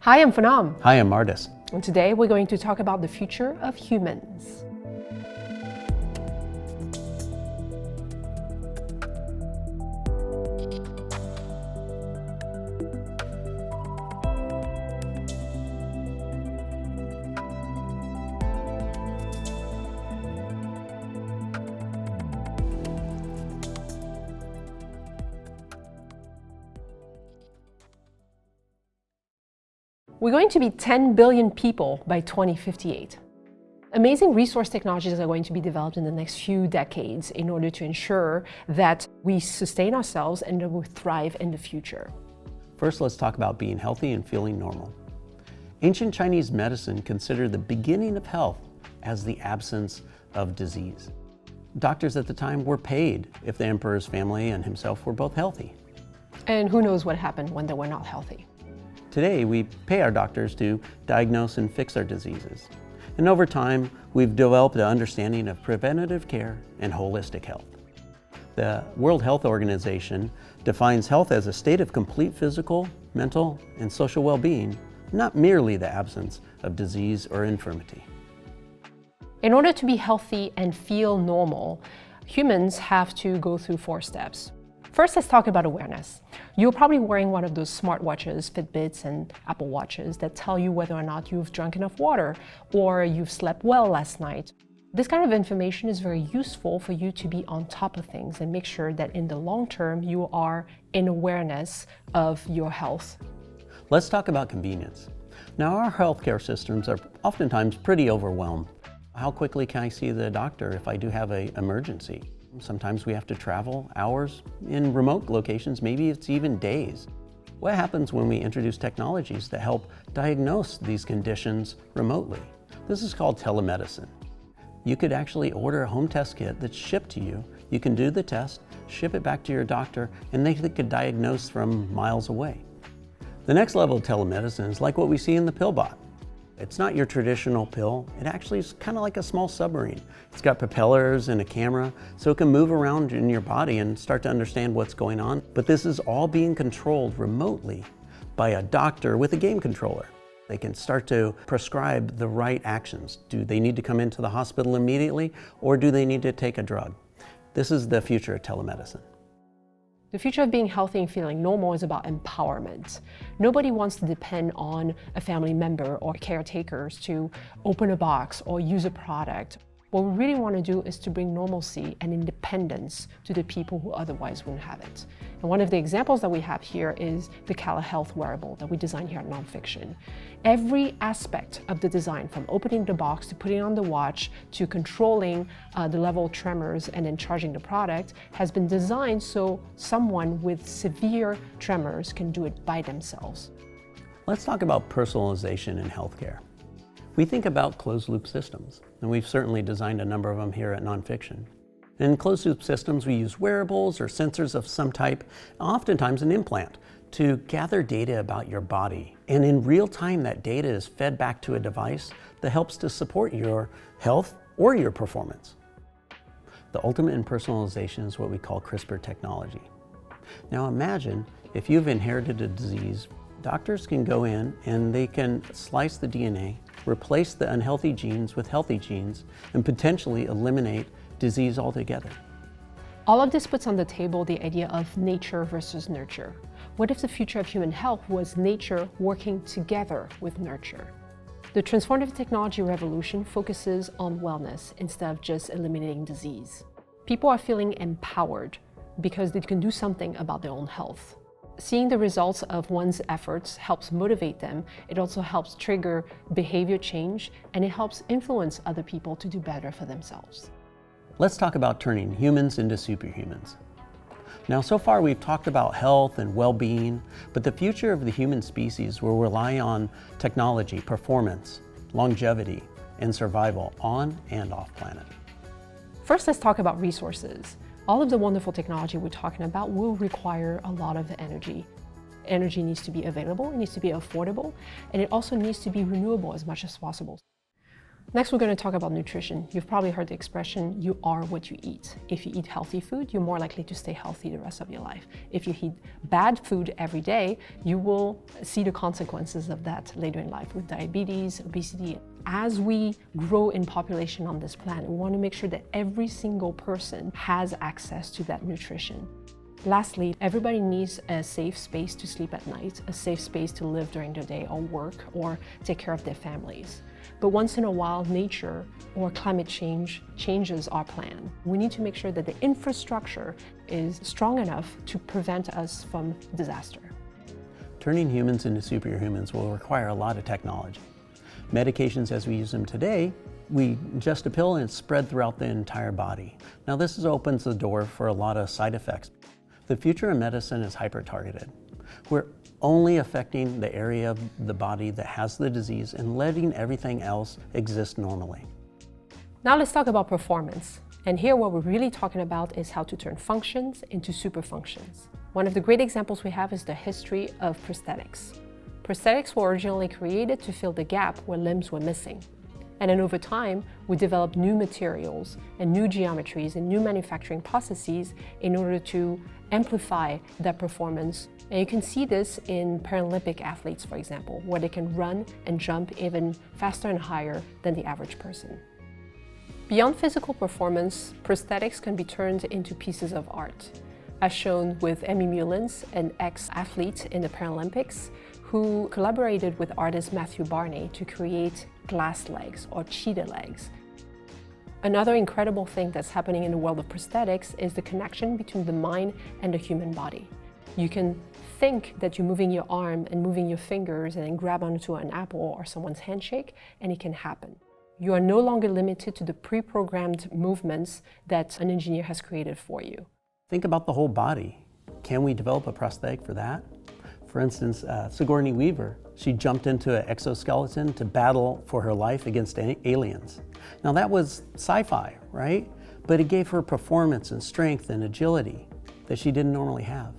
Hi, I'm Phnom. Hi, I'm Mardis. And today we're going to talk about the future of humans. We're going to be 10 billion people by 2058. Amazing resource technologies are going to be developed in the next few decades in order to ensure that we sustain ourselves and that we thrive in the future. First, let's talk about being healthy and feeling normal. Ancient Chinese medicine considered the beginning of health as the absence of disease. Doctors at the time were paid if the emperor's family and himself were both healthy. And who knows what happened when they were not healthy. Today, we pay our doctors to diagnose and fix our diseases. And over time, we've developed an understanding of preventative care and holistic health. The World Health Organization defines health as a state of complete physical, mental, and social well-being, not merely the absence of disease or infirmity. In order to be healthy and feel normal, humans have to go through 4 steps. First, let's talk about awareness. You're probably wearing one of those smartwatches, Fitbits and Apple Watches that tell you whether or not you've drunk enough water or you've slept well last night. This kind of information is very useful for you to be on top of things and make sure that in the long term you are in awareness of your health. Let's talk about convenience. Now, our healthcare systems are oftentimes pretty overwhelmed. How quickly can I see the doctor if I do have an emergency? Sometimes we have to travel hours. In remote locations, maybe it's even days. What happens when we introduce technologies that help diagnose these conditions remotely? This is called telemedicine. You could actually order a home test kit that's shipped to you. You can do the test, ship it back to your doctor, and they could diagnose from miles away. The next level of telemedicine is like what we see in the PillBot. It's not your traditional pill. It actually is kind of like a small submarine. It's got propellers and a camera, so it can move around in your body and start to understand what's going on. But this is all being controlled remotely by a doctor with a game controller. They can start to prescribe the right actions. Do they need to come into the hospital immediately, or do they need to take a drug? This is the future of telemedicine. The future of being healthy and feeling normal is about empowerment. Nobody wants to depend on a family member or caretakers to open a box or use a product. What we really want to do is to bring normalcy and independence to the people who otherwise wouldn't have it. And one of the examples that we have here is the Kala Health wearable that we designed here at Nonfiction. Every aspect of the design, from opening the box to putting on the watch to controlling the level of tremors and then charging the product, has been designed so someone with severe tremors can do it by themselves. Let's talk about personalization in healthcare. We think about closed-loop systems, and we've certainly designed a number of them here at Nonfiction. In closed-loop systems, we use wearables or sensors of some type, oftentimes an implant, to gather data about your body. And in real time, that data is fed back to a device that helps to support your health or your performance. The ultimate in personalization is what we call CRISPR technology. Now imagine if you've inherited a disease, doctors can go in and they can slice the DNA, replace the unhealthy genes with healthy genes, and potentially eliminate disease altogether. All of this puts on the table the idea of nature versus nurture. What if the future of human health was nature working together with nurture? The transformative technology revolution focuses on wellness instead of just eliminating disease. People are feeling empowered because they can do something about their own health. Seeing the results of one's efforts helps motivate them. It also helps trigger behavior change, and it helps influence other people to do better for themselves. Let's talk about turning humans into superhumans. Now, so far we've talked about health and well-being, but the future of the human species will rely on technology, performance, longevity, and survival on and off planet. First, let's talk about resources. All of the wonderful technology we're talking about will require a lot of energy. Energy needs to be available, it needs to be affordable, and it also needs to be renewable as much as possible. Next, we're going to talk about nutrition. You've probably heard the expression, you are what you eat. If you eat healthy food, you're more likely to stay healthy the rest of your life. If you eat bad food every day, you will see the consequences of that later in life with diabetes, obesity. As we grow in population on this planet, we want to make sure that every single person has access to that nutrition. Lastly, everybody needs a safe space to sleep at night, a safe space to live during the day or work or take care of their families. But once in a while, nature or climate change changes our plan. We need to make sure that the infrastructure is strong enough to prevent us from disaster. Turning humans into superhumans will require a lot of technology. Medications as we use them today, we ingest a pill and it's spread throughout the entire body. Now this opens the door for a lot of side effects. The future of medicine is hyper-targeted. We're only affecting the area of the body that has the disease and letting everything else exist normally. Now let's talk about performance. And here what we're really talking about is how to turn functions into super functions. One of the great examples we have is the history of prosthetics. Prosthetics were originally created to fill the gap where limbs were missing. And then over time, we developed new materials and new geometries and new manufacturing processes in order to amplify that performance. And you can see this in Paralympic athletes, for example, where they can run and jump even faster and higher than the average person. Beyond physical performance, prosthetics can be turned into pieces of art, as shown with Emmy Mullins, an ex-athlete in the Paralympics, who collaborated with artist Matthew Barney to create glass legs or cheetah legs. Another incredible thing that's happening in the world of prosthetics is the connection between the mind and the human body. You can think that you're moving your arm and moving your fingers and then grab onto an apple or someone's handshake, and it can happen. You are no longer limited to the pre-programmed movements that an engineer has created for you. Think about the whole body. Can we develop a prosthetic for that? For instance, Sigourney Weaver, she jumped into an exoskeleton to battle for her life against aliens. Now that was sci-fi, right? But it gave her performance and strength and agility that she didn't normally have.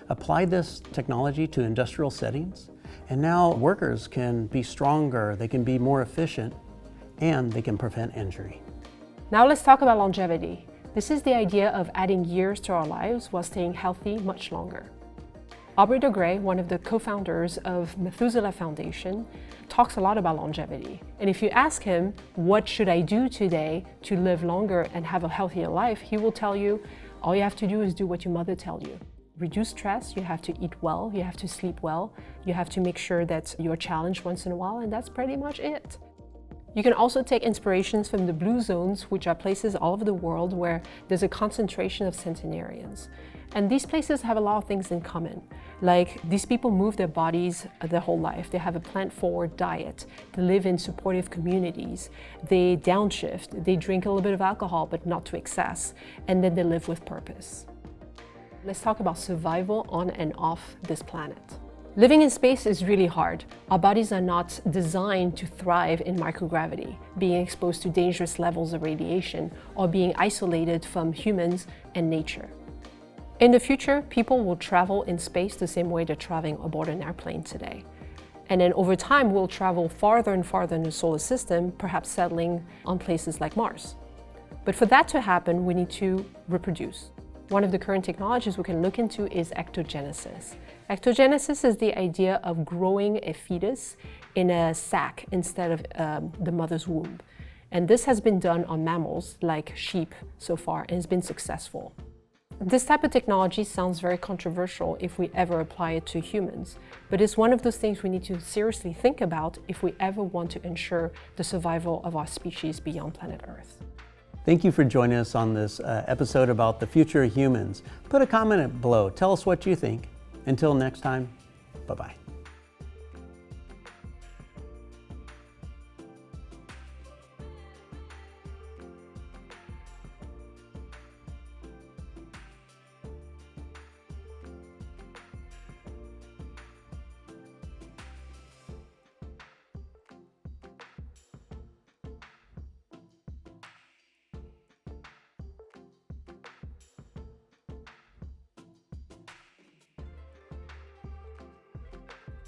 Apply this technology to industrial settings, and now workers can be stronger, they can be more efficient, and they can prevent injury. Now let's talk about longevity. This is the idea of adding years to our lives while staying healthy much longer. Aubrey de Grey, one of the co-founders of Methuselah Foundation, talks a lot about longevity. And if you ask him, what should I do today to live longer and have a healthier life, he will tell you, all you have to do is do what your mother tells you. Reduce stress, you have to eat well, you have to sleep well, you have to make sure that you're challenged once in a while, and that's pretty much it. You can also take inspirations from the blue zones, which are places all over the world where there's a concentration of centenarians. And these places have a lot of things in common. Like, these people move their bodies their whole life. They have a plant-forward diet. They live in supportive communities. They downshift. They drink a little bit of alcohol, but not to excess. And then they live with purpose. Let's talk about survival on and off this planet. Living in space is really hard. Our bodies are not designed to thrive in microgravity, being exposed to dangerous levels of radiation, or being isolated from humans and nature. In the future, people will travel in space the same way they're traveling aboard an airplane today. And then over time, we'll travel farther and farther in the solar system, perhaps settling on places like Mars. But for that to happen, we need to reproduce. One of the current technologies we can look into is ectogenesis. Ectogenesis is the idea of growing a fetus in a sac instead of the mother's womb. And this has been done on mammals like sheep so far and has been successful. This type of technology sounds very controversial if we ever apply it to humans, but it's one of those things we need to seriously think about if we ever want to ensure the survival of our species beyond planet Earth. Thank you for joining us on this episode about the future of humans. Put a comment below. Tell us what you think. Until next time, bye-bye.